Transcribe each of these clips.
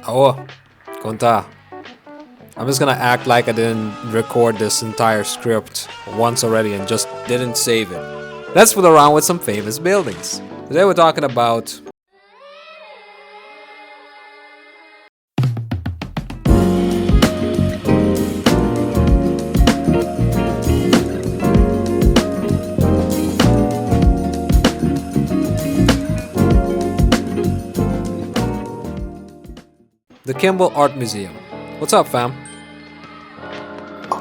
Oh, konta. I'm just gonna act like I didn't record this entire script once already and just didn't save it. Let's fool around with some famous buildings. Today we're talking about the Kimbell Art Museum. What's up, fam?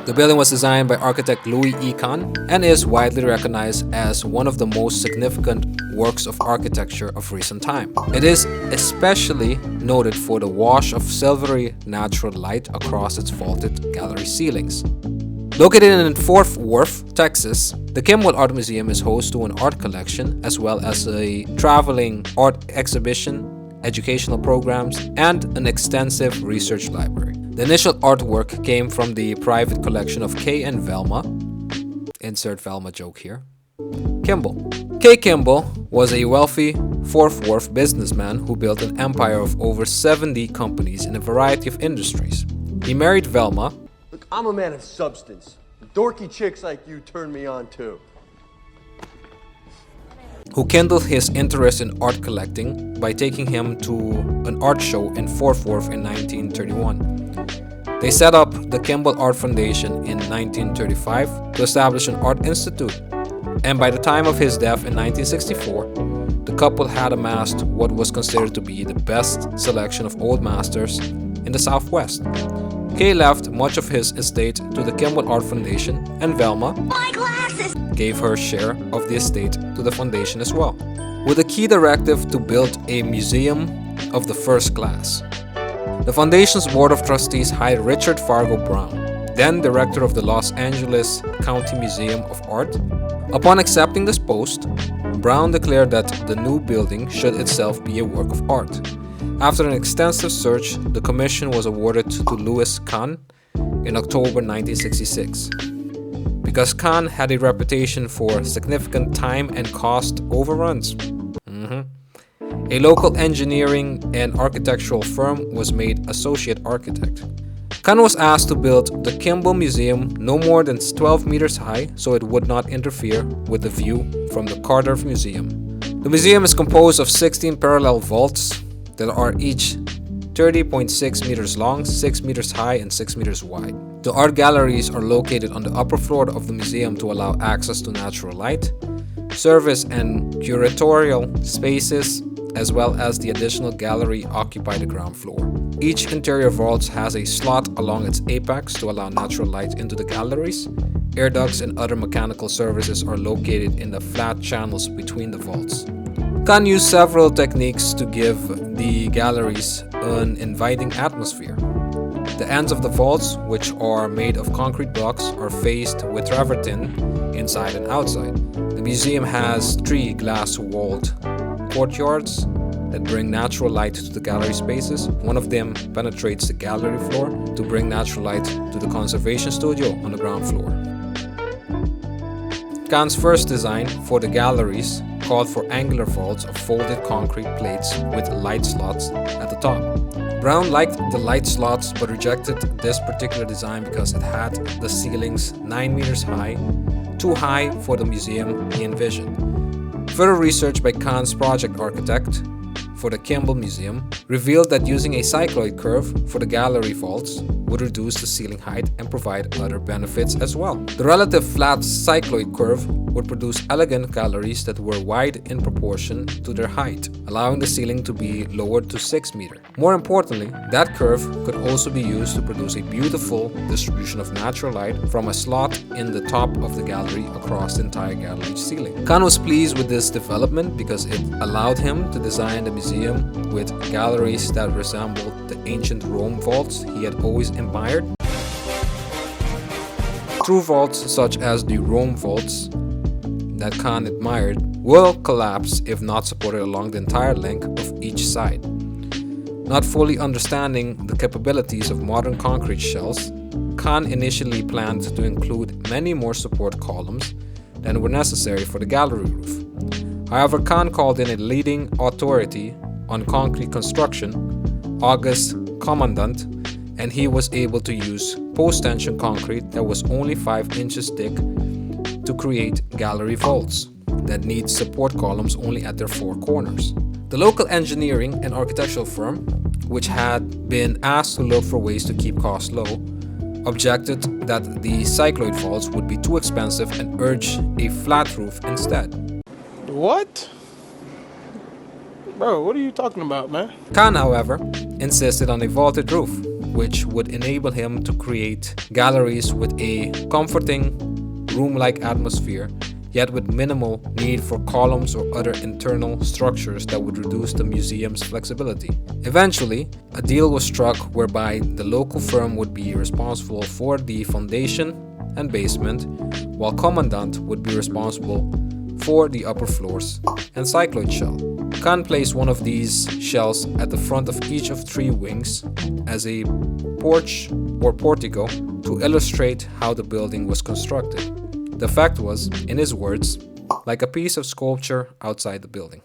The building was designed by architect Louis Kahn and is widely recognized as one of the most significant works of architecture of recent time. It is especially noted for the wash of silvery natural light across its vaulted gallery ceilings. Located in Fort Worth, Texas, the Kimbell Art Museum is host to an art collection as well as a traveling art exhibition, educational programs, and an extensive research library. The initial artwork came from the private collection of Kay and Velma, insert Velma joke here, Kimbell. Kay Kimbell was a wealthy Fort Worth businessman who built an empire of over 70 companies in a variety of industries. He married Velma. Look, I'm a man of substance. Dorky chicks like you turn me on too. Who kindled his interest in art collecting by taking him to an art show in Fort Worth in 1931. They set up the Kimbell Art Foundation in 1935 to establish an art institute, and by the time of his death in 1964, the couple had amassed what was considered to be the best selection of old masters in the Southwest. Kay left much of his estate to the Kimbell Art Foundation, and Velma gave her share of the estate to the foundation as well, with a key directive to build a museum of the first class. The foundation's board of trustees hired Richard Fargo Brown, then director of the Los Angeles County Museum of Art. Upon accepting this post, Brown declared that the new building should itself be a work of art. After an extensive search, the commission was awarded to Louis Kahn in October 1966. Because Kahn had a reputation for significant time and cost overruns, a local engineering and architectural firm was made associate architect. Kahn was asked to build the Kimbell Museum no more than 12 meters high so it would not interfere with the view from the Carter Museum. The museum is composed of 16 parallel vaults that are each 30.6 meters long, 6 meters high, and 6 meters wide. The art galleries are located on the upper floor of the museum to allow access to natural light, service and curatorial spaces, as well as the additional gallery occupy the ground floor. Each interior vault has a slot along its apex to allow natural light into the galleries. Air ducts and other mechanical services are located in the flat channels between the vaults. Kahn used several techniques to give the galleries an inviting atmosphere. The ends of the vaults, which are made of concrete blocks, are faced with travertine inside and outside. The museum has 3 glass-walled courtyards that bring natural light to the gallery spaces. One of them penetrates the gallery floor to bring natural light to the conservation studio on the ground floor. Kahn's first design for the galleries called for angular vaults of folded concrete plates with light slots at the top. Brown liked the light slots but rejected this particular design because it had the ceilings 9 meters high, too high for the museum he envisioned. Further research by Kahn's project architect for the Kimbell Museum revealed that using a cycloid curve for the gallery vaults would reduce the ceiling height and provide other benefits as well. The relative flat cycloid curve would produce elegant galleries that were wide in proportion to their height, allowing the ceiling to be lowered to 6 meters. More importantly, that curve could also be used to produce a beautiful distribution of natural light from a slot in the top of the gallery across the entire gallery ceiling. Kahn was pleased with this development because it allowed him to design the museum with galleries that resembled the ancient Rome vaults he had always admired. True vaults such as the Rome vaults that Kahn admired will collapse if not supported along the entire length of each side. Not fully understanding the capabilities of modern concrete shells, Kahn initially planned to include many more support columns than were necessary for the gallery roof. However, Kahn called in a leading authority on concrete construction, August commandant, and he was able to use post-tension concrete that was only 5 inches thick to create gallery vaults that need support columns only at their 4 corners. The local engineering and architectural firm, which had been asked to look for ways to keep costs low, objected that the cycloid vaults would be too expensive and urged a flat roof instead. What? Bro, what are you talking about, man? Kahn, however, insisted on a vaulted roof, which would enable him to create galleries with a comforting, room-like atmosphere, yet with minimal need for columns or other internal structures that would reduce the museum's flexibility. Eventually, a deal was struck whereby the local firm would be responsible for the foundation and basement, while Commandant would be responsible for the upper floors and cycloid shell. Kahn placed one of these shells at the front of each of 3 wings as a porch or portico to illustrate how the building was constructed. The effect was, in his words, like a piece of sculpture outside the building.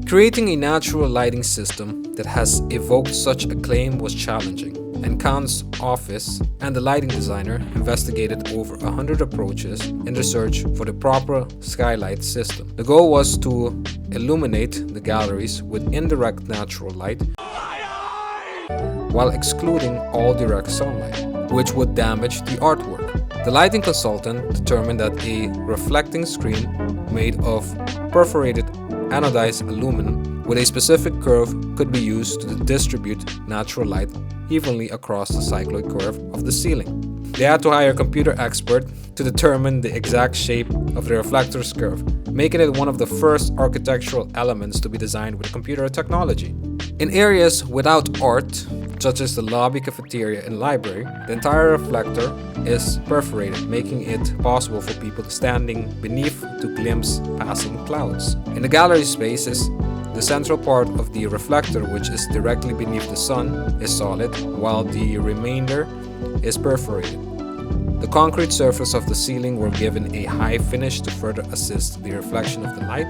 Creating a natural lighting system that has evoked such acclaim was challenging, and Kahn's office and the lighting designer investigated over 100 approaches in the search for the proper skylight system. The goal was to illuminate the galleries with indirect natural light while excluding all direct sunlight, which would damage the artwork. The lighting consultant determined that a reflecting screen made of perforated anodized aluminum with a specific curve could be used to distribute natural light evenly across the cycloid curve of the ceiling. They had to hire a computer expert to determine the exact shape of the reflector's curve, making it one of the first architectural elements to be designed with computer technology. In areas without art, such as the lobby, cafeteria, and library, the entire reflector is perforated, making it possible for people standing beneath to glimpse passing clouds. In the gallery spaces, the central part of the reflector, which is directly beneath the sun, is solid, while the remainder is perforated. The concrete surface of the ceiling were given a high finish to further assist the reflection of the light.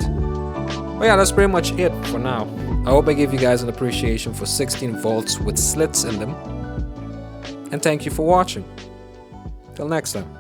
But yeah, that's pretty much it for now. I hope I gave you guys an appreciation for 16 vaults with slits in them. And thank you for watching. Till next time.